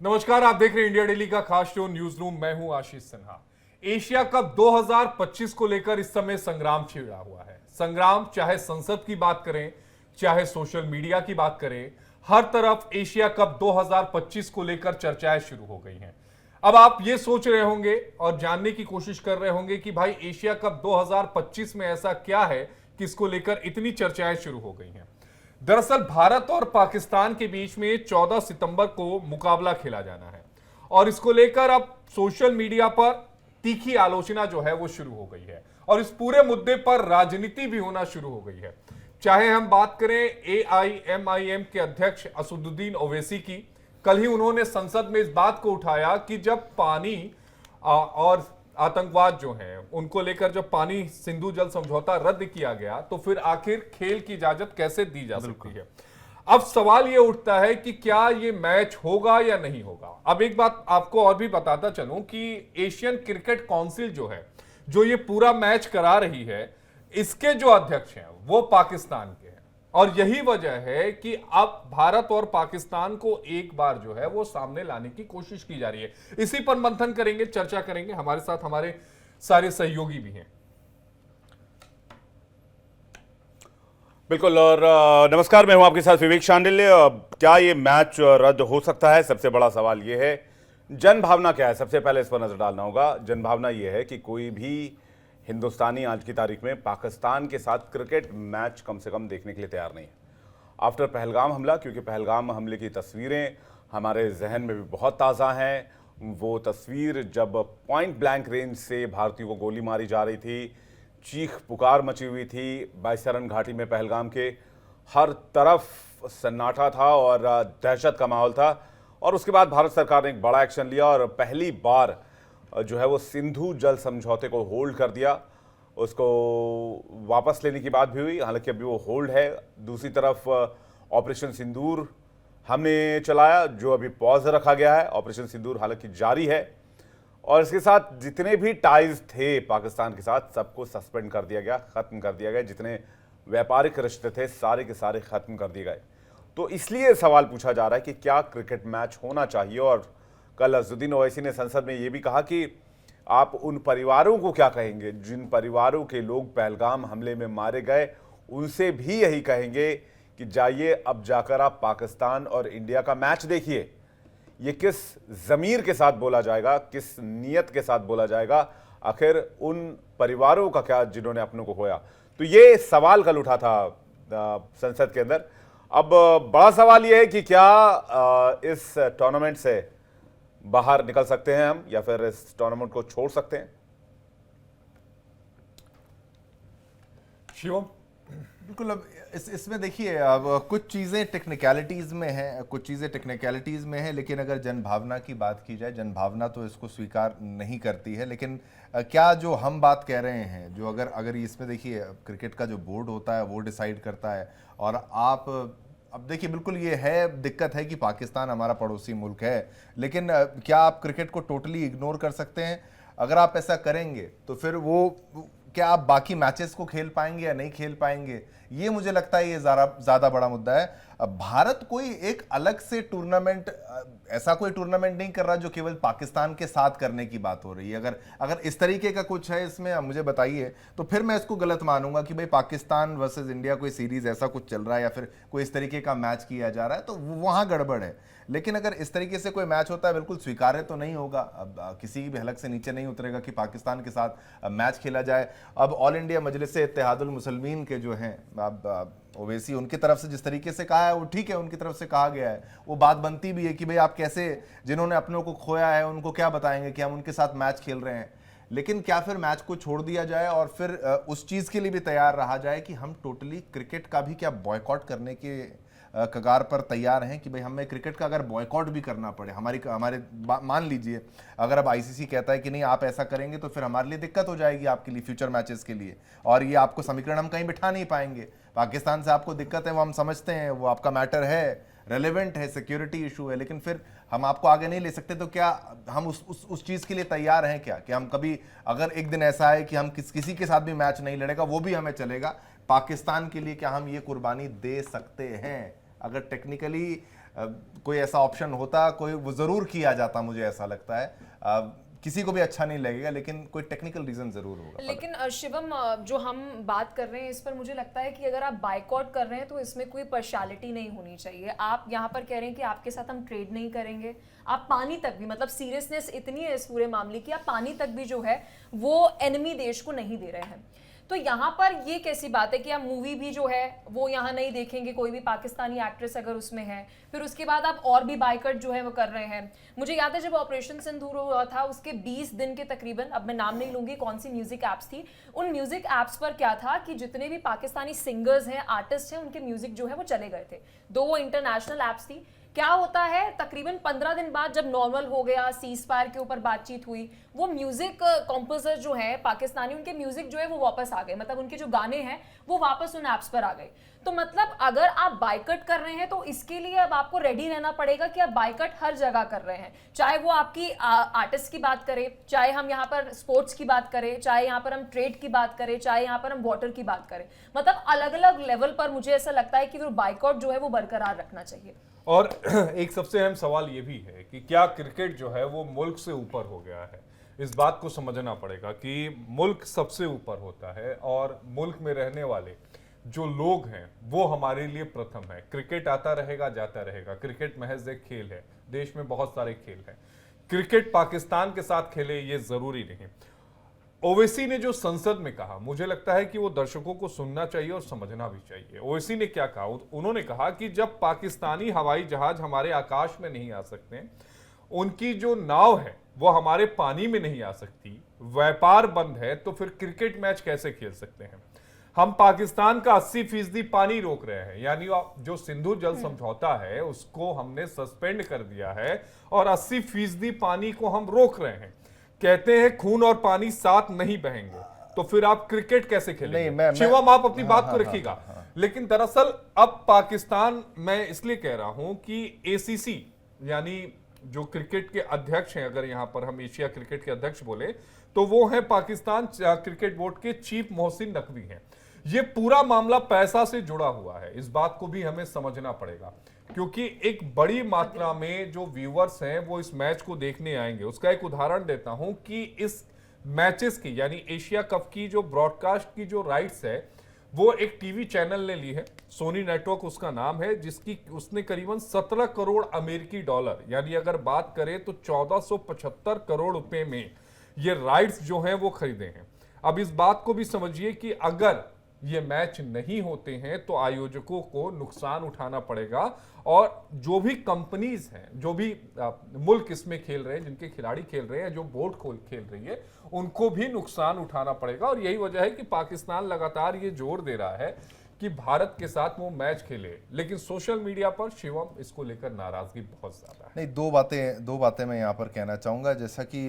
नमस्कार, आप देख रहे हैं इंडिया डेली का खास शो न्यूज रूम। मैं हूं आशीष सिन्हा। एशिया कप 2025 को लेकर इस समय संग्राम छिड़ा हुआ है। संग्राम चाहे संसद की बात करें, चाहे सोशल मीडिया की बात करें, हर तरफ एशिया कप 2025 को लेकर चर्चाएं शुरू हो गई हैं। अब आप ये सोच रहे होंगे और जानने की कोशिश कर रहे होंगे कि भाई एशिया कप 2025 में ऐसा क्या है कि इसको लेकर इतनी चर्चाएं शुरू हो गई हैं। दरअसल भारत और पाकिस्तान के बीच में 14 सितंबर को मुकाबला खेला जाना है और इसको लेकर अब सोशल मीडिया पर तीखी आलोचना जो है वो शुरू हो गई है और इस पूरे मुद्दे पर राजनीति भी होना शुरू हो गई है। चाहे हम बात करें एआईएमआईएम के अध्यक्ष असदुद्दीन ओवैसी की, कल ही उन्होंने संसद में इस बात को उठाया कि जब पानी और आतंकवाद जो है उनको लेकर जब पानी सिंधु जल समझौता रद्द किया गया तो फिर आखिर खेल की इजाजत कैसे दी जा सकती है। अब सवाल यह उठता है कि क्या ये मैच होगा या नहीं होगा। अब एक बात आपको और भी बताता चलूं कि एशियन क्रिकेट काउंसिल जो है, जो ये पूरा मैच करा रही है, इसके जो अध्यक्ष हैं वो पाकिस्तान के हैं और यही वजह है कि अब भारत और पाकिस्तान को एक बार जो है वो सामने लाने की कोशिश की जा रही है। इसी पर मंथन करेंगे, चर्चा करेंगे। हमारे साथ हमारे सारे सहयोगी भी हैं। बिल्कुल। और नमस्कार, मैं हूं आपके साथ विवेक शांडिल्य। क्या ये मैच रद्द हो सकता है? सबसे बड़ा सवाल ये है, जन भावना क्या है? सबसे पहले इस पर नजर डालना होगा। जन भावना ये है कि कोई भी हिंदुस्तानी आज की तारीख में पाकिस्तान के साथ क्रिकेट मैच कम से कम देखने के लिए तैयार नहीं है आफ्टर पहलगाम हमला, क्योंकि पहलगाम हमले की तस्वीरें हमारे जहन में भी बहुत ताज़ा हैं। वो तस्वीर जब पॉइंट ब्लैंक रेंज से भारतीयों को गोली मारी जा रही थी, चीख पुकार मची हुई थी। बाईसरन घाटी में पहलगाम के हर तरफ सन्नाटा था और दहशत का माहौल था। और उसके बाद भारत सरकार ने एक बड़ा एक्शन लिया और पहली बार जो है वो सिंधु जल समझौते को होल्ड कर दिया। उसको वापस लेने की बात भी हुई, हालांकि अभी वो होल्ड है। दूसरी तरफ ऑपरेशन सिंदूर हमने चलाया, जो अभी पॉज रखा गया है। ऑपरेशन सिंदूर हालांकि जारी है और इसके साथ जितने भी टाइज थे पाकिस्तान के साथ सबको सस्पेंड कर दिया गया, ख़त्म कर दिया गया। जितने व्यापारिक रिश्ते थे सारे के सारे ख़त्म कर दिए गए। तो इसलिए सवाल पूछा जा रहा है कि क्या क्रिकेट मैच होना चाहिए। और कल असदुद्दीन ओवैसी ने संसद में ये भी कहा कि आप उन परिवारों को क्या कहेंगे जिन परिवारों के लोग पहलगाम हमले में मारे गए, उनसे भी यही कहेंगे कि जाइए अब जाकर आप पाकिस्तान और इंडिया का मैच देखिए। ये किस ज़मीर के साथ बोला जाएगा, किस नीयत के साथ बोला जाएगा? आखिर उन परिवारों का क्या जिन्होंने अपनों को खोया? तो ये सवाल कल उठा था संसद के अंदर। अब बड़ा सवाल ये है कि क्या इस टूर्नामेंट से बाहर निकल सकते हैं हम या फिर इस टूर्नामेंट को छोड़ सकते हैं? शिवम, बिल्कुल। अब इसमें देखिए, अब कुछ चीज़ें टेक्निकलिटीज़ में हैं, कुछ चीज़ें टेक्निकलिटीज़ में हैं, लेकिन अगर जनभावना की बात की जाए, जनभावना तो इसको स्वीकार नहीं करती है। लेकिन क्या जो हम बात कह रहे हैं, जो अगर अगर इसमें देखिए, क्रिकेट का जो बोर्ड होता है वो डिसाइड करता है। और आप अब देखिए, बिल्कुल ये है, दिक्कत है कि पाकिस्तान हमारा पड़ोसी मुल्क है, लेकिन क्या आप क्रिकेट को टोटली इग्नोर कर सकते हैं? अगर आप ऐसा करेंगे तो फिर वो क्या आप बाकी मैचेस को खेल पाएंगे या नहीं खेल पाएंगे? ये मुझे लगता है ये ज़्यादा बड़ा मुद्दा है। अब भारत कोई एक अलग से टूर्नामेंट, ऐसा कोई टूर्नामेंट नहीं कर रहा जो केवल पाकिस्तान के साथ करने की बात हो रही है। अगर इस तरीके का कुछ है इसमें, मुझे बताइए, तो फिर मैं इसको गलत मानूंगा कि भाई पाकिस्तान वर्सेस इंडिया कोई सीरीज ऐसा कुछ चल रहा है या फिर कोई इस तरीके का मैच किया जा रहा है, तो वहाँ गड़बड़ है। लेकिन अगर इस तरीके से कोई मैच होता है, बिल्कुल स्वीकार्य तो नहीं होगा। अब किसी भी हलक से नीचे नहीं उतरेगा कि पाकिस्तान के साथ मैच खेला जाए। अब ऑल इंडिया मजलिस-ए-इत्तेहादुल मुसलमीन के जो हैं, अब ओवैसी, उनकी तरफ से जिस तरीके से कहा है वो ठीक है, उनकी तरफ से कहा गया है, वो बात बनती भी है कि भाई आप कैसे, जिन्होंने अपनों को खोया है उनको क्या बताएंगे कि हम उनके साथ मैच खेल रहे हैं। लेकिन क्या फिर मैच को छोड़ दिया जाए और फिर उस चीज़ के लिए भी तैयार रहा जाए कि हम टोटली क्रिकेट का भी क्या बॉयकॉट करने के कगार पर तैयार हैं कि भाई हमें क्रिकेट का अगर बॉयकॉट भी करना पड़े, हमारे मान लीजिए अगर अब आईसीसी कहता है कि नहीं आप ऐसा करेंगे तो फिर हमारे लिए दिक्कत हो जाएगी आपके लिए फ्यूचर मैचेस के लिए, और ये आपको समीकरण हम कहीं बिठा नहीं पाएंगे। पाकिस्तान से आपको दिक्कत है, वो हम समझते हैं, वो आपका मैटर है, रेलेवेंट है, सिक्योरिटी इशू है, लेकिन फिर हम आपको आगे नहीं ले सकते। तो क्या हम उस चीज़ के लिए तैयार हैं क्या कि हम कभी, अगर एक दिन ऐसा है कि हम किसी के साथ भी मैच नहीं लड़ेगा, वो भी हमें चलेगा, पाकिस्तान के लिए क्या हम ये कुर्बानी दे सकते हैं? अगर टेक्निकली कोई ऐसा ऑप्शन होता, कोई वो जरूर किया जाता, मुझे ऐसा लगता है। किसी को भी अच्छा नहीं लगेगा, लेकिन कोई टेक्निकल रीजन जरूर होगा। लेकिन शिवम, जो हम बात कर रहे हैं इस पर, मुझे लगता है कि अगर आप बाइकआउट कर रहे हैं तो इसमें कोई पर्सनालिटी नहीं होनी चाहिए। आप यहाँ पर कह रहे हैं कि आपके साथ हम ट्रेड नहीं करेंगे, आप पानी तक भी, मतलब सीरियसनेस इतनी है इस पूरे मामले की, आप पानी तक भी जो है वो एनिमी देश को नहीं दे रहे हैं। तो यहाँ पर ये कैसी बात है कि आप मूवी भी जो है वो यहाँ नहीं देखेंगे, कोई भी पाकिस्तानी एक्ट्रेस अगर उसमें है, फिर उसके बाद आप और भी बाइकआउट जो है वो कर रहे हैं। मुझे याद है जब ऑपरेशन सिंदूर हुआ था, उसके 20 दिन के तकरीबन, अब मैं नाम नहीं लूंगी कौन सी म्यूजिक एप्स थी, उन म्यूजिक एप्स पर क्या था कि जितने भी पाकिस्तानी सिंगर्स हैं, आर्टिस्ट हैं, उनके म्यूजिक जो है वो चले गए थे। दो वो इंटरनेशनल एप्स थी। क्या होता है, तकरीबन 15 दिन बाद जब नॉर्मल हो गया, सीज फायर के ऊपर बातचीत हुई, वो म्यूजिक कंपोजर जो है पाकिस्तानी, उनके म्यूजिक जो है वो वापस आ गए, मतलब उनके जो गाने हैं वो वापस उन एप्स पर आ गए। तो मतलब अगर आप बाइकआउट कर रहे हैं तो इसके लिए अब आपको रेडी रहना पड़ेगा कि आप बाइकआउट हर जगह कर रहे हैं, चाहे वो आपकी आर्टिस्ट की बात करें, चाहे हम यहाँ पर स्पोर्ट्स की बात करें, चाहे यहाँ पर हम ट्रेड की बात करें, चाहे यहाँ पर हम वाटर की बात करें। मतलब अलग अलग लेवल पर मुझे ऐसा लगता है कि वो बाइकआउट जो है वो बरकरार रखना चाहिए। और एक सबसे अहम सवाल ये भी है कि क्या क्रिकेट जो है वो मुल्क से ऊपर हो गया है। इस बात को समझना पड़ेगा कि मुल्क सबसे ऊपर होता है और मुल्क में रहने वाले जो लोग हैं वो हमारे लिए प्रथम है। क्रिकेट आता रहेगा, जाता रहेगा। क्रिकेट महज एक खेल है, देश में बहुत सारे खेल हैं। क्रिकेट पाकिस्तान के साथ खेले ये जरूरी नहीं। ओवैसी ने जो संसद में कहा, मुझे लगता है कि वो दर्शकों को सुनना चाहिए और समझना भी चाहिए। ओवैसी ने क्या कहा? उन्होंने कहा कि जब पाकिस्तानी हवाई जहाज हमारे आकाश में नहीं आ सकते, उनकी जो नाव है वो हमारे पानी में नहीं आ सकती, व्यापार बंद है, तो फिर क्रिकेट मैच कैसे खेल सकते हैं? हम पाकिस्तान का 80% पानी रोक रहे हैं, यानी जो सिंधु जल समझौता है उसको हमने सस्पेंड कर दिया है और 80% पानी को हम रोक रहे हैं। कहते हैं खून और पानी साथ नहीं बहेंगे, तो फिर आप क्रिकेट कैसे खेलेंगे? शिवम, आप अपनी बात को रखिएगा। लेकिन दरअसल अब पाकिस्तान, मैं इसलिए कह रहा हूं कि एसीसी यानी जो क्रिकेट के अध्यक्ष हैं, अगर यहां पर हम एशिया क्रिकेट के अध्यक्ष बोले तो वो हैं पाकिस्तान क्रिकेट बोर्ड के चीफ मोहसिन नकवी हैं। ये पूरा मामला पैसा से जुड़ा हुआ है, इस बात को भी हमें समझना पड़ेगा, क्योंकि एक बड़ी मात्रा में जो व्यूअर्स हैं वो इस मैच को देखने आएंगे। उसका एक उदाहरण देता हूं कि इस मैचेस की यानी एशिया कप की जो ब्रॉडकास्ट की जो राइट्स है वो एक टीवी चैनल ने ली है, सोनी नेटवर्क उसका नाम है, जिसकी उसने करीबन 17 करोड़ अमेरिकी डॉलर, यानी अगर बात करें तो 1475 करोड़ रुपए में ये राइट्स जो हैं वो खरीदे हैं। अब इस बात को भी समझिए कि अगर ये मैच नहीं होते हैं तो आयोजकों को नुकसान उठाना पड़ेगा, और जो भी कंपनीज हैं, जो भी मुल्क इसमें खेल रहे हैं, जिनके खिलाड़ी खेल रहे हैं, जो बोर्ड खेल रही है, उनको भी नुकसान उठाना पड़ेगा। और यही वजह है कि पाकिस्तान लगातार ये जोर दे रहा है कि भारत के साथ वो मैच खेले, लेकिन सोशल मीडिया पर शिवम इसको लेकर नाराजगी बहुत ज्यादा है। नहीं, दो बातें मैं यहाँ पर कहना चाहूँगा। जैसा कि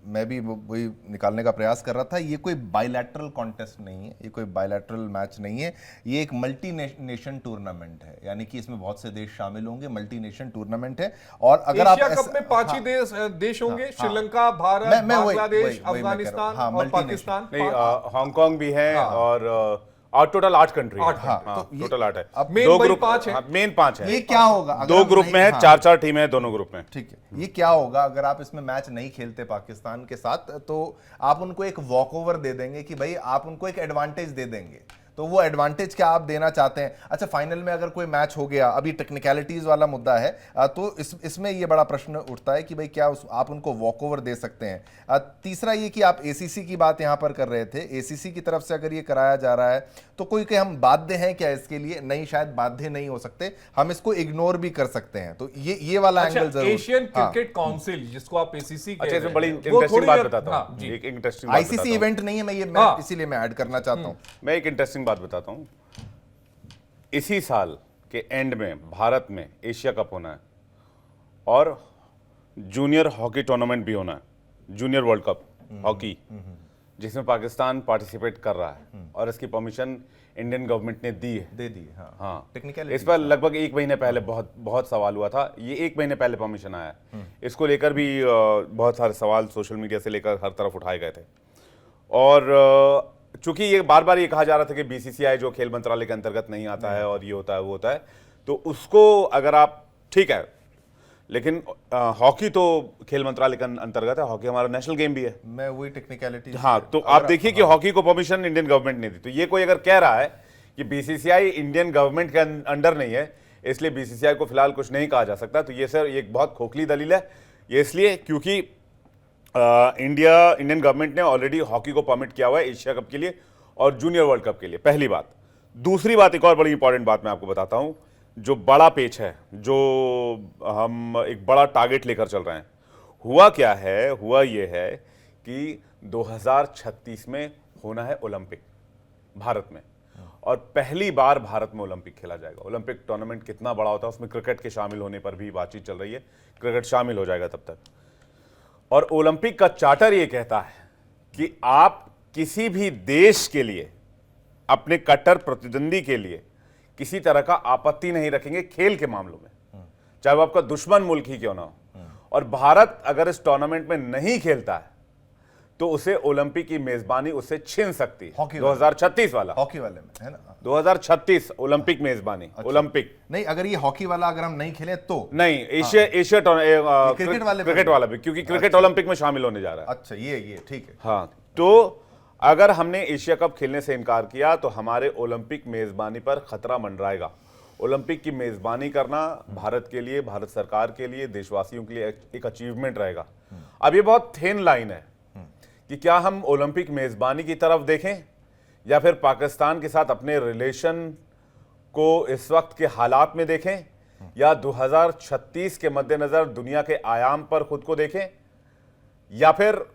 मैं भी वही निकालने का प्रयास कर रहा था, ये कोई बायलैटरल कॉन्टेस्ट नहीं है, ये कोई बायलैटरल मैच नहीं है, ये एक मल्टी नेशन टूर्नामेंट है, यानी कि इसमें बहुत से देश शामिल होंगे, मल्टी नेशन टूर्नामेंट है। और अगर आप एशिया कप में 5 ही देश होंगे, श्रीलंका, भारत, बांग्लादेश, अफगानिस्तान और पाकिस्तान। हांगकांग भी है और टोटल 8 कंट्री, टोटल 8 है। अब मेन ग्रुप 5 है, मेन 5 है। ये क्या होगा? 2 ग्रुप में है, 4-4 टीमें हैं दोनों ग्रुप में। ठीक है, ये क्या होगा अगर आप इसमें मैच नहीं खेलते पाकिस्तान के साथ? तो आप उनको एक वॉक ओवर दे देंगे कि भाई आप उनको एक एडवांटेज दे देंगे। तो वो एडवांटेज क्या आप देना चाहते हैं? अच्छा, फाइनल में अगर कोई मैच हो गया, अभी टेक्निकलिटीज वाला मुद्दा है, तो इसमें ये बड़ा प्रश्न उठता है कि भाई क्या आप उनको वॉक ओवर दे सकते हैं? तीसरा ये कि आप एसीसी की बात यहां पर कर रहे थे, एसीसी की तरफ से अगर ये कराया जा रहा है तो कोई कि हम बाध्य हैं क्या इसके लिए? नहीं, शायद बाध्य नहीं हो सकते, हम इसको इग्नोर भी कर सकते हैं। तो ये वाला एंगल जरूर। एशियन क्रिकेट काउंसिल, जिसको आप एसीसी कहते हैं, अच्छा, बड़ी इंटरेस्टिंग बात बताता हूं। एक इंटरेस्टिंग बात आईसीसी इवेंट नहीं है, मैं इसीलिए मैं ऐड करना चाहता हूं। मैं एक इंटरेस्टिंग बात बताता हूं। इसी साल के एंड में भारत में एशिया कप होना है और जूनियर हॉकी टूर्नामेंट भी होना है, जूनियर वर्ल्ड कप हॉकी, जिसमें पाकिस्तान पार्टिसिपेट कर रहा है और इसकी परमिशन इंडियन गवर्नमेंट ने दी है, दे दी। हाँ। टेक्निकली इस पर लगभग 1 महीने पहले बहुत सवाल हुआ था। ये 1 महीने पहले परमिशन आया है। इसको लेकर भी बहुत सारे सवाल सोशल मीडिया से लेकर हर तरफ उठाए गए थे। और चूंकि ये बार बार ये कहा जा रहा था कि बीसीसीआई जो खेल मंत्रालय के अंतर्गत नहीं आता है और ये होता है वो होता है, तो उसको अगर आप ठीक है, लेकिन हॉकी तो खेल मंत्रालय के अंतर्गत है, हॉकी हमारा नेशनल गेम भी है। मैं वही टेक्निकलिटी। हाँ, तो आप देखिए कि हॉकी को परमिशन इंडियन गवर्नमेंट ने दी, तो ये कोई अगर कह रहा है कि बीसीसीआई इंडियन गवर्नमेंट के अंडर नहीं है इसलिए बीसीसीआई को फिलहाल कुछ नहीं कहा जा सकता, तो ये सर एक बहुत खोखली दलील है। ये इसलिए क्योंकि इंडियन गवर्नमेंट ने ऑलरेडी हॉकी को परमिट किया हुआ है एशिया कप के लिए और जूनियर वर्ल्ड कप के लिए, पहली बात। दूसरी बात, एक और बड़ी इंपॉर्टेंट बात मैं आपको बताता हूं, जो बड़ा पेच है, जो हम एक बड़ा टारगेट लेकर चल रहे हैं, हुआ क्या है, हुआ ये है कि 2036 में होना है ओलंपिक भारत में, और पहली बार भारत में ओलंपिक खेला जाएगा। ओलंपिक टूर्नामेंट कितना बड़ा होता है, उसमें क्रिकेट के शामिल होने पर भी बातचीत चल रही है, क्रिकेट शामिल हो जाएगा तब तक। और ओलंपिक का चार्टर ये कहता है कि आप किसी भी देश के लिए, अपने कट्टर प्रतिद्वंदी के लिए किसी तरह का आपत्ति नहीं रखेंगे खेल के मामलों में, चाहे वो आपका दुश्मन मुल्क ही क्यों ना हो। और भारत अगर इस टूर्नामेंट में नहीं खेलता है तो उसे ओलंपिक की मेजबानी उससे छीन सकती है। हॉकी 2036 वाला, हॉकी वाले में है ना, 2036 ओलंपिक मेजबानी। ओलंपिक नहीं, अगर ये हॉकी वाला अगर हम नहीं खेले तो नहीं, एशिया क्रिकेट वाला भी, क्योंकि क्रिकेट ओलंपिक में शामिल होने जा रहा है। अच्छा, ये ठीक है। हाँ, तो अगर हमने एशिया कप खेलने से इनकार किया तो हमारे ओलंपिक मेजबानी पर खतरा मंडराएगा। ओलंपिक की मेजबानी करना भारत के लिए, भारत सरकार के लिए, देशवासियों के लिए एक अचीवमेंट रहेगा। अब ये बहुत थिन लाइन है कि क्या हम ओलंपिक मेजबानी की तरफ देखें या फिर पाकिस्तान के साथ अपने रिलेशन को इस वक्त के हालात में देखें, या 2036 के मद्देनजर दुनिया के आयाम पर खुद को देखें, या फिर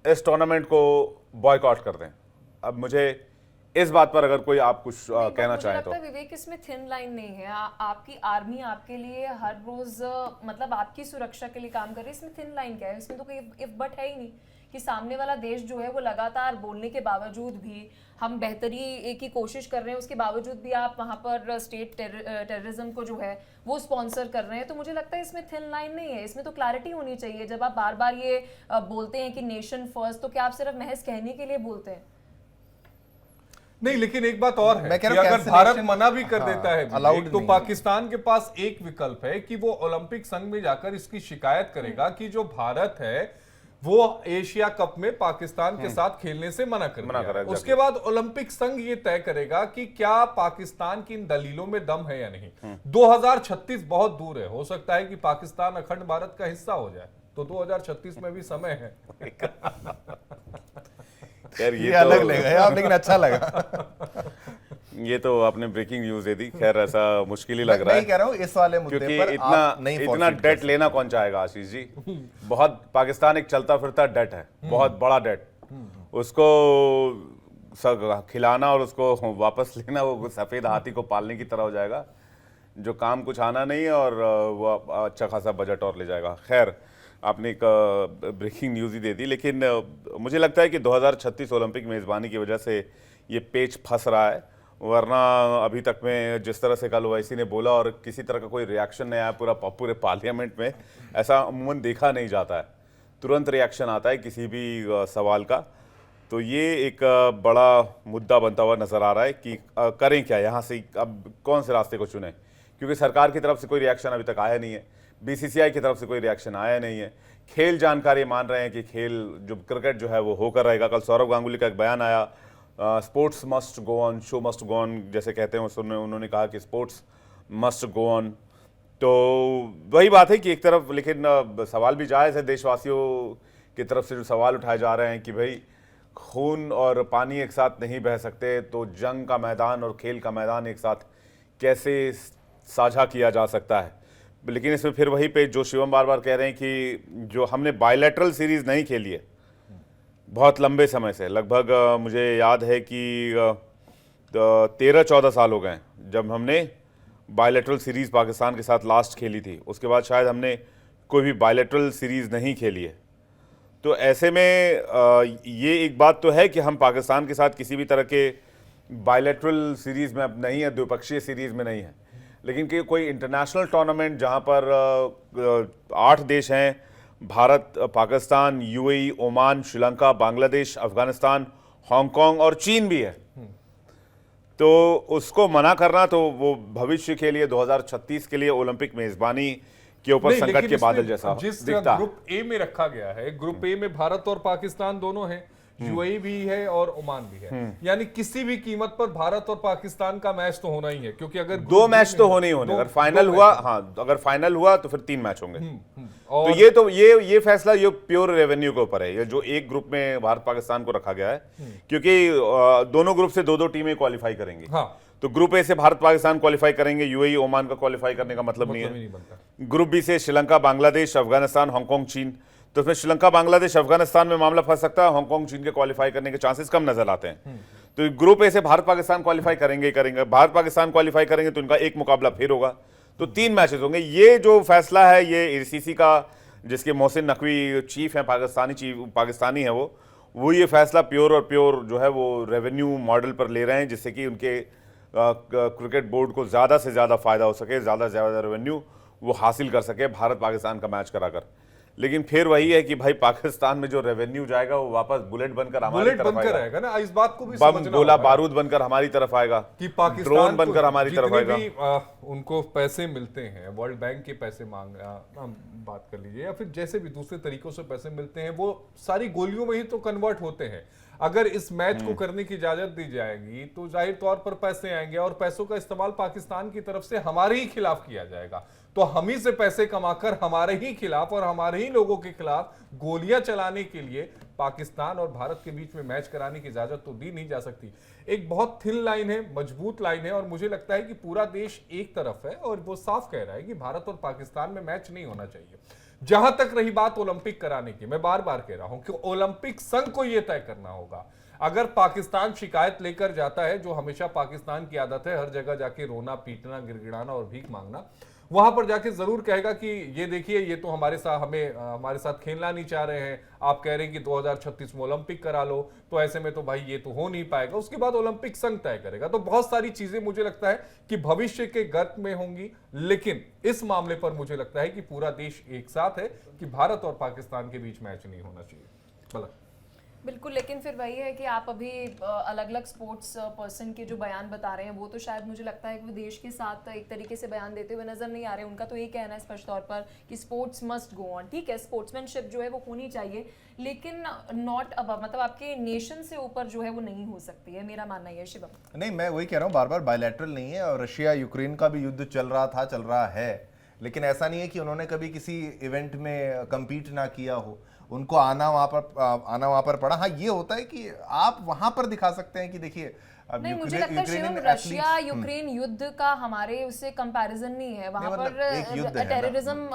इस टूर्नामेंट को बॉयकॉट कर दें। अब मुझे इस बात पर अगर कोई आप कुछ कहना चाहें तो। मुझे लगता है विवेक, इसमें थिन लाइन नहीं है। आपकी आर्मी आपके लिए हर रोज मतलब आपकी सुरक्षा के लिए काम कर रही है, इसमें थिन लाइन क्या है? इसमें तो कोई इफ बट है ही नहीं कि सामने वाला देश जो है वो लगातार बोलने के बावजूद भी, हम बेहतरी की कोशिश कर रहे हैं उसके बावजूद भी आप वहाँ पर स्टेट टेररिज्म को जो है वो स्पॉन्सर कर रहे हैं। तो मुझे लगता है इसमें थिन लाइन नहीं है, इसमें तो क्लैरिटी होनी चाहिए। जब आप बार बार ये बोलते हैं कि नेशन फर्स्ट, तो क्या आप सिर्फ महज कहने के लिए बोलते हैं? नहीं, लेकिन एक बात और है मैं कि कह रहा हूं अगर भारत cancellation- मना भी कर हाँ, देता है allowed विवेक, तो नहीं है। पाकिस्तान के पास एक विकल्प है कि वो ओलंपिक संघ में जाकर इसकी शिकायत करेगा कि जो भारत है वो एशिया कप में पाकिस्तान के साथ खेलने से मना कर दिया। करा, उसके बाद ओलंपिक संघ ये तय करेगा कि क्या पाकिस्तान की इन दलीलों में दम है या नहीं। 2036 बहुत दूर है, हो सकता है कि पाकिस्तान अखंड भारत का हिस्सा हो जाए, तो 2036 में भी समय है। खैर ये अलग लगा आप, लेकिन अच्छा लगा। ये तो आपने ब्रेकिंग न्यूज दे दी। खैर ऐसा मुश्किल ही लग रहा मैं है, कह रहा हूँ इस वाले मुद्दे क्योंकि पर इतना आप नहीं इतना forfeit डेट लेना कौन चाहेगा आशीष जी। बहुत, पाकिस्तान एक चलता फिरता डेट है, बहुत बड़ा डेट। उसको खिलाना और उसको वापस लेना वो सफेद हाथी को पालने की तरह हो जाएगा, जो काम कुछ आना नहीं है, और वो अच्छा खासा बजट और ले जाएगा। खैर, आपने एक ब्रेकिंग न्यूज़ ही दे दी, लेकिन मुझे लगता है कि 2036 ओलंपिक मेज़बानी की वजह से ये पेच फंस रहा है। वरना अभी तक में जिस तरह से कल ओवैसी ने बोला और किसी तरह का कोई रिएक्शन नहीं आया पूरे पार्लियामेंट में, ऐसा अमूमन देखा नहीं जाता है। तुरंत रिएक्शन आता है किसी भी सवाल का। तो ये एक बड़ा मुद्दा बनता हुआ नज़र आ रहा है कि करें क्या यहाँ से, अब कौन से रास्ते को चुनें, क्योंकि सरकार की तरफ से कोई रिएक्शन अभी तक आया नहीं है, बीसीसीआई की तरफ से कोई रिएक्शन आया नहीं है। खेल जानकारी मान रहे हैं कि खेल जो क्रिकेट जो है वो होकर रहेगा। कल सौरव गांगुली का एक बयान आया, sports must go on, show must go on जैसे कहते हैं, उन्होंने कहा कि स्पोर्ट्स मस्ट गो ऑन। तो वही बात है कि एक तरफ, लेकिन सवाल भी जायज़ है देशवासियों की तरफ से जो सवाल उठाए जा रहे हैं कि भाई खून और पानी एक साथ नहीं बह सकते, तो जंग का मैदान और खेल का मैदान एक साथ कैसे साझा किया जा सकता है। लेकिन इसमें फिर वही पे जो शिवम बार बार कह रहे हैं कि जो हमने बायलैटरल सीरीज़ नहीं खेली है बहुत लंबे समय से, लगभग मुझे याद है कि 13-14 साल हो गए जब हमने बायलैटरल सीरीज़ पाकिस्तान के साथ लास्ट खेली थी। उसके बाद शायद हमने कोई भी बायलैटरल सीरीज़ नहीं खेली है। तो ऐसे में ये एक बात तो है कि हम पाकिस्तान के साथ किसी भी तरह के बायलैटरल सीरीज़ में अब नहीं है, द्विपक्षीय सीरीज़ में नहीं है। लेकिन कि कोई इंटरनेशनल टूर्नामेंट जहाँ पर 8 देश हैं, Bharat, Pakistan, UAE, Oman, Sri Lanka, Bangladesh, Afghanistan, Hong Kong और चीन भी है, तो उसको मना करना तो वो भविष्य के लिए 2036 के लिए ओलंपिक मेजबानी के ऊपर नहीं, संकट लेकिन के इसमें बादल जैसा जिस दिखता। ग्रुप ए में रखा गया है, ग्रुप ए में भारत और पाकिस्तान दोनों हैं, यूएई भी है और ओमान भी है, यानी किसी भी कीमत पर भारत और पाकिस्तान का मैच तो होना ही है, क्योंकि अगर दो ग्रुप मैच बी तो में होने ही होने, दो- अगर फाइनल दो हुआ, मैच हाँ अगर फाइनल हुआ तो फिर 3 मैच होंगे। और तो ये फैसला ये प्योर रेवेन्यू के ऊपर है, ये जो एक ग्रुप में भारत पाकिस्तान को रखा गया है, क्योंकि दोनों ग्रुप से 2-2 टीमें क्वालिफाई करेंगी। हाँ, तो ग्रुप ए से भारत पाकिस्तान क्वालिफाई करेंगे, यूएई ओमान का क्वालिफाई करने का मतलब नहीं मतलब ही है। नहीं बनता। ग्रुप बी से श्रीलंका, बांग्लादेश, अफगानिस्तान, हांगकांग, चीन। तो इसमें श्रीलंका, बांग्लादेश, अफगानिस्तान में मामला फंस सकता है, हांगकांग, चीन के क्वालिफाई करने के चांसेस कम नजर आते हैं। तो ग्रुप ए से भारत पाकिस्तान क्वालिफाई करेंगे ही करेंगे, भारत पाकिस्तान क्वालिफाई करेंगे तो इनका एक मुकाबला फिर होगा, तो 3 मैचेस होंगे। ये जो फैसला है ये एसीसी का, जिसके मोहसिन नकवी चीफ है, पाकिस्तानी है वो ये फैसला प्योर और प्योर जो है वो रेवेन्यू मॉडल पर ले रहे हैं, जिससे कि उनके क्रिकेट बोर्ड को ज़्यादा से ज़्यादा फायदा हो सके, ज़्यादा से ज़्यादा रेवेन्यू वो हासिल कर सके भारत पाकिस्तान का मैच कराकर। लेकिन फिर वही है कि भाई पाकिस्तान में जो रेवेन्यू जाएगा वो वापस बुलेट बनकर हमारी बुलेट तरफ बनकर आएगा, आएगा ना, इस बात को भी बम समझना गोला होगा बारूद बनकर हमारी तरफ आएगा, कि पाकिस्तान ड्रोन को बनकर हमारी तरफ जितने आएगा। भी, उनको पैसे मिलते हैं, वर्ल्ड बैंक के पैसे हम बात कर लीजिए, या फिर जैसे भी दूसरे तरीकों से पैसे मिलते हैं, वो सारी गोलियों में ही तो कन्वर्ट होते हैं। अगर इस मैच को करने की इजाजत दी जाएगी तो जाहिर तौर पर पैसे आएंगे, और पैसों का इस्तेमाल पाकिस्तान की तरफ से हमारे ही खिलाफ किया जाएगा। तो हम ही से पैसे कमाकर हमारे ही खिलाफ और हमारे ही लोगों के खिलाफ गोलियां चलाने के लिए पाकिस्तान और भारत के बीच में मैच कराने की इजाजत तो दी नहीं जा सकती। एक बहुत थिन लाइन है, मजबूत लाइन है, और मुझे लगता है कि पूरा देश एक तरफ है और वो साफ कह रहा है कि भारत और पाकिस्तान में मैच नहीं होना चाहिए। जहां तक रही बात ओलंपिक कराने की, मैं बार बार कह रहा हूं कि ओलंपिक संघ को यह तय करना होगा। अगर पाकिस्तान शिकायत लेकर जाता है, जो हमेशा पाकिस्तान की आदत है, हर जगह जाके रोना, पीटना, गिड़गिड़ाना और भीख मांगना, वहां पर जाके जरूर कहेगा कि ये देखिए, ये तो हमारे साथ खेलना नहीं चाह रहे हैं, आप कह रहे हैं कि 2036 में ओलंपिक करा लो, तो ऐसे में तो भाई ये तो हो नहीं पाएगा। उसके बाद ओलंपिक संघ तय करेगा। तो बहुत सारी चीजें मुझे लगता है कि भविष्य के गर्त में होंगी, लेकिन इस मामले पर मुझे लगता है कि पूरा देश एक साथ है कि भारत और पाकिस्तान के बीच मैच नहीं होना चाहिए। भला बिल्कुल, लेकिन फिर वही है कि आप अभी अलग अलग स्पोर्ट्स पर्सन के जो बयान बता रहे हैं, वो तो शायद मुझे लगता है कि वो देश के साथ एक तरीके से बयान देते हुए नजर नहीं आ रहे। उनका तो ये कहना है स्पष्ट तौर पर कि स्पोर्ट्स मस्ट गो ऑन। ठीक है, स्पोर्ट्समैनशिप जो है वो होनी चाहिए, लेकिन नॉट अबव, मतलब आपके नेशन से ऊपर जो है वो नहीं हो सकती है, मेरा मानना है। शिवम, नहीं, मैं वही कह रहा हूँ, बार बार बायलैटरल नहीं है, और रशिया यूक्रेन का भी युद्ध चल रहा था, चल रहा है, लेकिन ऐसा नहीं है कि उन्होंने कभी किसी इवेंट में compete ना किया हो, उनको आना वहां पर पड़ा। हाँ, ये होता है कि आप वहां पर दिखा सकते हैं कि देखिए, अब नहीं, मुझे लगता है शिवम, रशिया यूक्रेन युद्ध का हमारे उससे कंपैरिजन नहीं है। वहां मतलब एक युद्ध पर है ना। टेररिज्म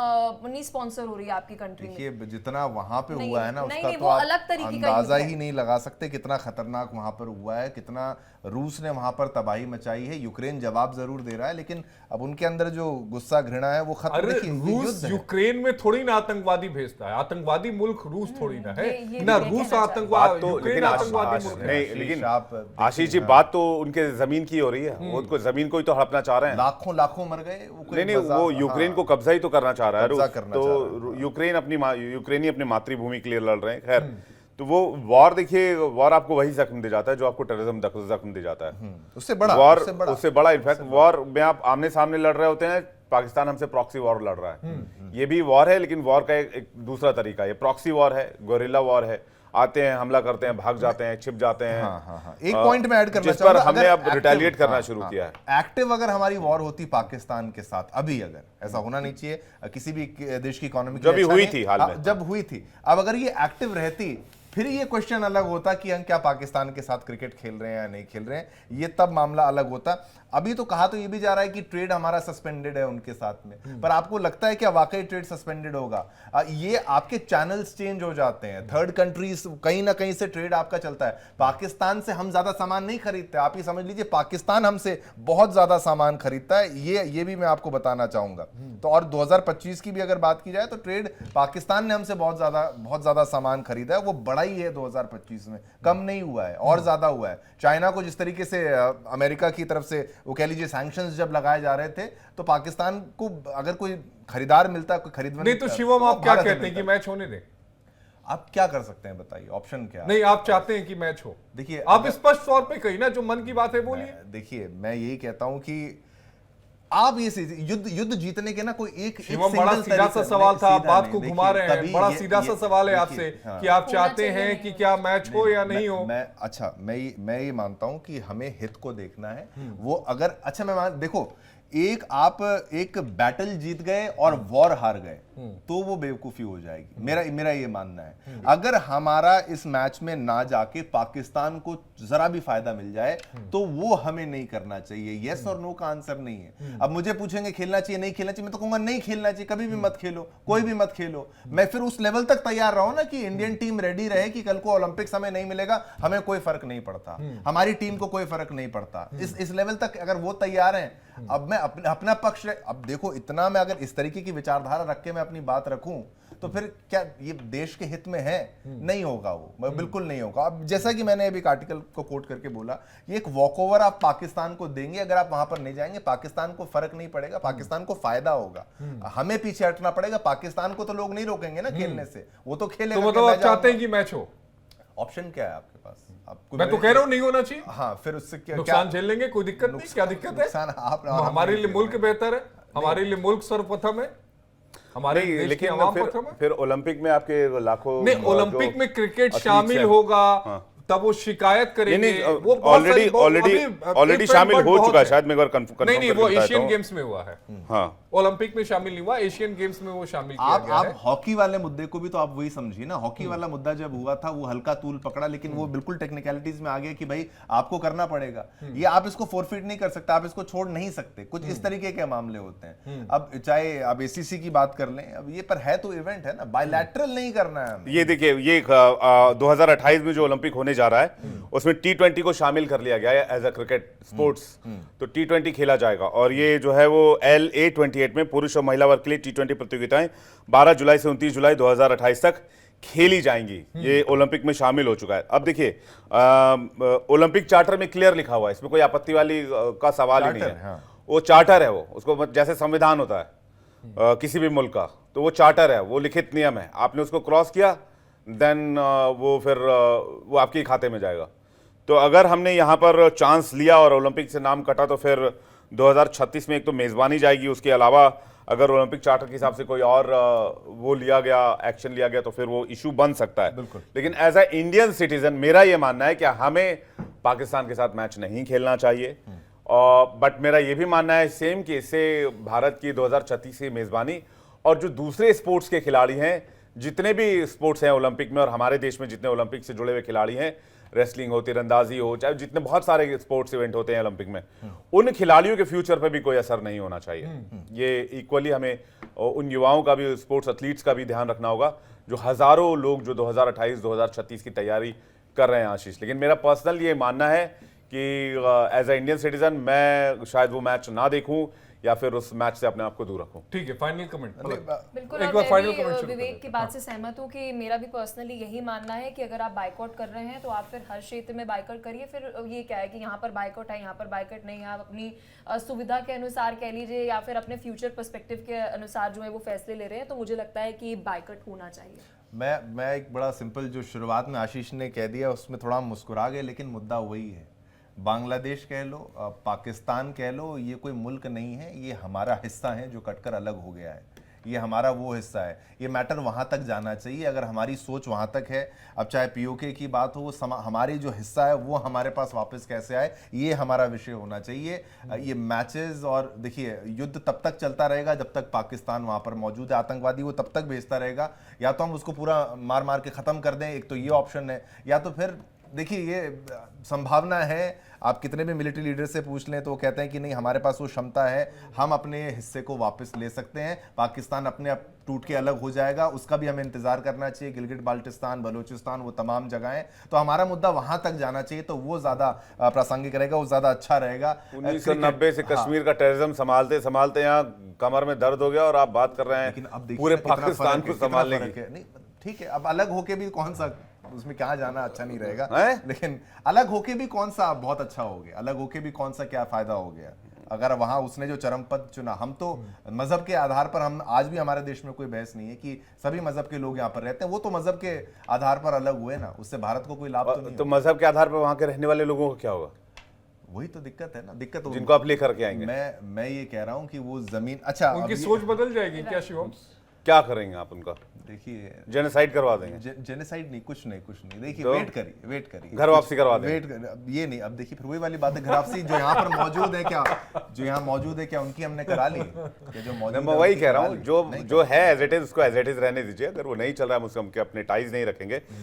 नहीं स्पॉन्सर हो रही है आपकी कंट्री में। देखिए, जितना वहां पे नहीं, हुआ है ना, नहीं, उसका नहीं, तो वो आप अलग तरीके का अंदाजा युद्ध है। ही नहीं लगा सकते कितना खतरनाक वहां पर हुआ है, कितना रूस ने वहां पर तबाही मचाई है। यूक्रेन जवाब जरूर दे रहा है, लेकिन अब उनके अंदर जो गुस्सा, घृणा है, वो खत्म। अरे देखिए, ये रूस युद्ध है। यूक्रेन में थोड़ी ना आतंकवादी भेजता है, आतंकवादी मुल्क रूस थोड़ी ना है ये ना, भी रूस कहना आतंकवादी, बात तो यूक्रेन लेकिन आतंकवादी मुल्क है। नहीं, लेकिन आप आशीष जी, बात तो उनके जमीन की हो रही है, वो उनको जमीन को ही तो हड़पना चाह रहे हैं। लाखों लाखों मर गए, वो कोई नहीं, वो मजाक- यूक्रेन हाँ। को कब्जा ही तो करना चाह रहा है कब्जा रूस। करना तो चाह रहा है, यूक्रेनी अपनी मातृभूमि के लिए लड़ रहे हैं। खैर, तो वो वॉर, देखिए, वॉर आपको वही जख्म दे जाता है जो आपको टेररिज्म जख्म दे जाता है। उससे बड़ा, वॉर उससे बड़ा। इनफैक्ट वॉर में आप आमने सामने लड़ रहे होते हैं, पाकिस्तान हमसे प्रॉक्सी वॉर लड़ रहा है। ये भी वॉर है, लेकिन वॉर का एक दूसरा तरीका है। ये प्रॉक्सी वॉर है, गोरिल्ला वॉर है, आते हैं, हमला करते हैं, भाग जाते हैं, छिप जाते हैं। हाँ। एक पॉइंट में ऐड करना जिस पर चाहूंगा, हमने अगर अब रिटेलिएट active- करना शुरू किया है। एक्टिव अगर हमारी वॉर होती पाकिस्तान के साथ अभी, अगर ऐसा होना नहीं चाहिए, किसी भी देश की इकोनॉमी जो भी हुई थी हाल में, जब हुई थी, अब अगर ये एक्टिव रहती, फिर ये क्वेश्चन अलग होता कि हम क्या पाकिस्तान के साथ क्रिकेट खेल रहे हैं या नहीं खेल रहे हैं, ये तब मामला अलग होता। अभी तो कहा तो ये भी जा रहा है कि ट्रेड हमारा सस्पेंडेड है उनके साथ में, पर आपको लगता है कि वाकई ट्रेड सस्पेंडेड होगा? ये आपके चैनल्स चेंज हो जाते हैं, थर्ड कंट्रीज कहीं ना कहीं से ट्रेड आपका चलता है। पाकिस्तान से हम ज्यादा सामान नहीं खरीदते, आप ही समझ लीजिए, पाकिस्तान हमसे बहुत ज्यादा सामान खरीदता है, ये भी मैं आपको बताना चाहूंगा। तो और 2025 की भी अगर बात की जाए तो ट्रेड पाकिस्तान ने हमसे बहुत ज्यादा सामान खरीदा है, वो बड़ा ही है 2025 में, कम नहीं हुआ है, और ज्यादा हुआ है। चाइना को जिस तरीके से अमेरिका की तरफ से वो कह लीजिए सैंक्शंस जब लगाए जा रहे थे, तो पाकिस्तान को अगर कोई खरीदार मिलता, कोई खरीदने नहीं तो शिवम, आप क्या कहते हैं कि मैच होने दें? आप क्या कर सकते हैं बताइए, ऑप्शन क्या है? नहीं, आप चाहते हैं कि मैच हो। देखिए, आप स्पष्ट तौर पे कही ना, जो मन की बात है बोलिए। देखिए मैं यही कहता हूं कि आप ये युद्ध जीतने के ना कोई एक शिवम, बड़ा सीधा सा सवाल था, आप बात को घुमा रहे हैं। बड़ा सीधा सा सवाल है आपसे कि आप चाहते हैं कि क्या मैच हो या नहीं हो। अच्छा, मैं ये मानता हूं कि हमें हित को देखना है। वो अगर अच्छा देखो, आप एक बैटल जीत गए और वॉर हार गए तो वो बेवकूफी हो जाएगी। मेरा ये मानना है, अगर हमारा इस मैच में ना जाके पाकिस्तान को जरा भी फायदा मिल जाए तो वो हमें नहीं करना चाहिए। यस और नो का आंसर नहीं है। अब मुझे पूछेंगे खेलना चाहिए नहीं खेलना चाहिए, मैं तो कहूंगा नहीं खेलना चाहिए, कभी भी मत खेलो, कोई भी मत खेलो। मैं फिर उस लेवल तक तैयार रहा हूं ना कि इंडियन टीम रेडी रहे कि कल को ओलंपिक्स हमें नहीं मिलेगा, हमें कोई फर्क नहीं पड़ता, हमारी टीम को कोई फर्क नहीं पड़ता। इस लेवल तक अगर वो तैयार हैं, अब मैं अपना पक्ष, अब देखो इतना मैं अगर इस तरीके की विचारधारा रख के मैं अपनी बात रखूं तो फिर क्या ये देश के हित में है? नहीं होगा, वो बिल्कुल नहीं होगा। अब जैसा कि मैंने अभी एक आर्टिकल को कोट करके बोला, ये एक वॉकओवर आप पाकिस्तान को देंगे, अगर आप वहां पर नहीं जाएंगे पाकिस्तान को फर्क नहीं पड़ेगा, पाकिस्तान को फायदा होगा, हमें पीछे हटना पड़ेगा। पाकिस्तान को तो लोग नहीं रोकेंगे ना खेलने से, वो तो खेलेगा। तो मतलब आप चाहते हैं कि मैच हो? ऑप्शन क्या है आपके पास? आपको मैं तो कह रहा हूं नहीं होना चाहिए। हाँ, फिर उससे क्या नुकसान झेल लेंगे, कोई दिक्कत नहीं। क्या दिक्कत है? नुकसान हमारे लिए मुल्क बेहतर है, हमारे लिए मुल्क सर्वप्रथम है, हमारे देश की लेकिन आवाम प्रथम है। फिर ओलंपिक में आपके लाखों नहीं, ओलंपिक में क्रिकेट शामिल होगा, तब वो शिकायत करेंगे। वो ऑलरेडी शामिल हो चुका है शायद, मैं एक बार नहीं, वो एशियन गेम्स में हुआ है। हाँ, ओलंपिक में शामिल नहीं हुआ, एशियन गेम्स में वो शामिल किया गया है। आप हॉकी वाले मुद्दे को भी तो आप वही समझिए ना। हॉकी वाला मुद्दा जब हुआ था वो हल्का तूल पकड़ा, लेकिन वो बिल्कुल टेक्निकलिटीज में आ गया कि भाई आपको करना पड़ेगा, ये आप इसको फोरफिट नहीं कर सकते, आप इसको छोड़ नहीं सकते। कुछ इस तरीके के मामले होते हैं। अब चाहे आप एसीसी की बात कर लें, अब ये पर है तो इवेंट है ना, बायलैटरल नहीं करना है हमें। ये देखिए, ये 2028 में जो ओलंपिक होने जा रहा है उसमें T20 को शामिल कर लिया गया है एज अ क्रिकेट स्पोर्ट्स। तो T20 खेला जाएगा और ये जो है वो LA28 में पुरुष और महिला वर्ग के लिए T20 प्रतियोगिताएं 12 जुलाई से 29 जुलाई 2028 तक खेली जाएंगी। ये ओलंपिक में शामिल हो चुका है। अब देखिए, ओलंपिक चार्टर में क्लियर लिखा हुआ है, इसमें कोई आपत्ति वाली का सवाल ही नहीं है। हाँ। वो चार्टर है, वो उसको जैसे संविधान होता है किसी भी मुल्क का, तो वो चार्टर है, वो लिखित नियम है। आपने उसको क्रॉस किया देन वो फिर वो आपके खाते में जाएगा। तो अगर हमने यहाँ पर चांस लिया और ओलंपिक से नाम कटा तो फिर 2036 में एक तो मेजबानी जाएगी, उसके अलावा अगर ओलंपिक चार्टर के हिसाब से कोई और वो लिया गया, एक्शन लिया गया, तो फिर वो इशू बन सकता है। बिल्कुल। लेकिन एज अ इंडियन सिटीजन मेरा ये मानना है कि हमें पाकिस्तान के साथ मैच नहीं खेलना चाहिए। बट मेरा ये भी मानना है सेम कि इससे भारत की 2036 की मेजबानी और जो दूसरे स्पोर्ट्स के खिलाड़ी हैं, जितने भी स्पोर्ट्स हैं ओलंपिक में और हमारे देश में जितने ओलंपिक से जुड़े हुए खिलाड़ी हैं, रेसलिंग हो, तीरंदाजी हो, चाहे जितने बहुत सारे स्पोर्ट्स इवेंट होते हैं ओलंपिक में, उन खिलाड़ियों के फ्यूचर पर भी कोई असर नहीं होना चाहिए। ये इक्वली हमें उन युवाओं का भी, स्पोर्ट्स एथलीट्स का भी ध्यान रखना होगा, जो हजारों लोग जो 2028-2036 की तैयारी कर रहे हैं आशीष। लेकिन मेरा पर्सनल ये मानना है कि एज अ इंडियन सिटीजन मैं शायद वो मैच ना देखूं या फिर उस मैच से अपने आप को दूर रखूं। ठीक है, फाइनल कमेंट। बिल्कुल, एक और बार मैं फाइनल भी कमेंट शुरू विवेक की बात से सहमत हूँ कि मेरा भी पर्सनली यही मानना है कि अगर आप बाइकआउट कर रहे हैं तो आप फिर हर क्षेत्र में बाइकआउट करिए। फिर ये क्या है कि यहाँ पर बाइकआउट है, यहाँ पर बाइकआउट नहीं है, आप अपनी सुविधा के अनुसार कह लीजिए या फिर अपने फ्यूचर पर्सपेक्टिव के अनुसार जो है वो फैसले ले रहे हैं, तो मुझे लगता है कि बाइकआउट होना चाहिए। मैं एक बड़ा सिंपल, जो शुरुआत में आशीष ने कह दिया उसमें थोड़ा मुस्कुरा गए, लेकिन मुद्दा वही है। बांग्लादेश कह लो, पाकिस्तान कह लो, ये कोई मुल्क नहीं है, ये हमारा हिस्सा है जो कटकर अलग हो गया है। ये हमारा वो हिस्सा है, ये मैटर वहाँ तक जाना चाहिए। अगर हमारी सोच वहाँ तक है, अब चाहे पीओके की बात हो, वो हमारी जो हिस्सा है वो हमारे पास वापस कैसे आए, ये हमारा विषय होना चाहिए। ये मैचेस, और देखिए युद्ध तब तक चलता रहेगा जब तक पाकिस्तान वहाँ पर मौजूद है, आतंकवादी वो तब तक भेजता रहेगा। या तो हम उसको पूरा मार मार के ख़त्म कर दें, एक तो ये ऑप्शन है, या तो फिर देखिए ये संभावना है, आप कितने भी मिलिट्री लीडर से पूछ लें तो वो कहते हैं कि नहीं, हमारे पास वो क्षमता है, हम अपने हिस्से को वापस ले सकते हैं। पाकिस्तान अपने आप टूट के अलग हो जाएगा, उसका भी हमें इंतजार करना चाहिए। गिलगिट बाल्टिस्तान, बलूचिस्तान, वो तमाम जगहें, तो हमारा मुद्दा वहां तक जाना चाहिए, तो वो ज्यादा प्रासंगिक रहेगा, वो ज्यादा अच्छा रहेगा। 1990 से कश्मीर का टेररिज्म संभालते संभालते यहाँ कमर में दर्द हो गया और आप बात कर रहे हैं लेकिन अब पूरे पाकिस्तान को संभालने की। नहीं ठीक है, अब अलग होके भी कौन सा, उसमें क्या जाना अच्छा नहीं रहेगा, लेकिन अलग होके भी कौन सा बहुत अच्छा हो गया, अलग होके भी कौन सा क्या फायदा हो गया। अगर वहां उसने जो चरम पद चुना, हम तो मजहब के आधार पर, हम आज भी हमारे देश में कोई बहस नहीं है कि सभी मजहब के लोग यहाँ पर रहते हैं, वो तो मजहब के आधार पर अलग हुए ना, उससे भारत को कोई लाभ तो नहीं तो मजहब के आधार पर वहां के रहने वाले लोगों को क्या होगा, वही तो दिक्कत है ना, दिक्कत तो जिनको आप लेकर के आएंगे? मैं ये कह रहा हूँ कि वो जमीन, अच्छा उनकी अब सोच बदल जाएगी क्या शिवम? क्या करेंगे आप उनका? देखिए, जेनोसाइड करवा देंगे? जेनोसाइड नहीं, कुछ नहीं, देखिए तो? वेट करिए, घर वापसी करवा देंगे? वेट कर, अब ये नहीं, अब देखिए फिर वही वाली बात है, घर वापसी जो यहाँ पर मौजूद है क्या, जो यहाँ मौजूद है क्या उनकी हमने करा ली क्या? जो मौजूद मैं है वही उनकी कह रहा करा हूँ, ली? जो नहीं जो है एज इट इज उसको एज इट इज रहने दीजिए। अगर वो नहीं चल रहा है, हम उसको अपने टाइज नहीं रखेंगे।